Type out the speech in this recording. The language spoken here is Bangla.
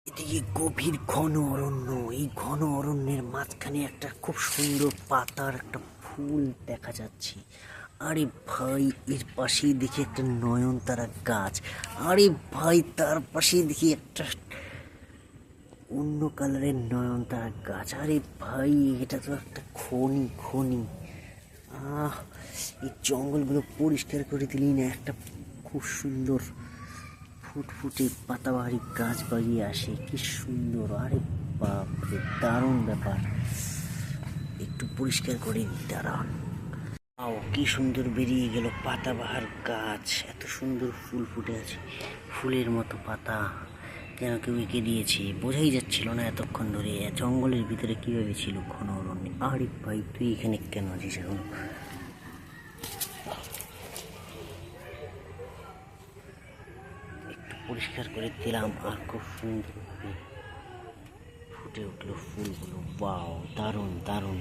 এদিকে গভীর ঘন অরণ্য, এই ঘন অরণ্যের মাঝখানে একটা খুব সুন্দর পাতার একটা ফুল দেখা যাচ্ছে। আরে ভাই, এর পাশেই দেখি একটা নয়নতারা গাছ। আরে ভাই, তার পাশেই দেখি একটা অন্য কালারের নয়নতারা গাছ। আরে ভাই, এটা তো একটা খনি খনি। এই জঙ্গলগুলো পরিষ্কার করে দিলেই না একটা খুব সুন্দর ফুটফুটে পাতাবাহারি গাছ বাড়িয়ে আসে। কি সুন্দর! আরে বাপরে, দারুণ ব্যাপার। একটু পরিষ্কার করে দাঁড়ান। কি সুন্দর বেরিয়ে গেল পাতাবাহার গাছ। এত সুন্দর ফুল ফুটে আছে, ফুলের মতো পাতা। যেন কেউ এঁকে দিয়েছে, বোঝাই যাচ্ছিল না এতক্ষণ ধরে জঙ্গলের ভিতরে কিভাবে ছিল ঘন অরণ্যে। আরে ভাই, তুই এখানে কেন আছিস এখন? পরিষ্কার করে দিলাম আর খুব সুন্দরভাবে ফুটে উঠলো ফুলগুলো। ওয়াও, দারুণ দারুণ।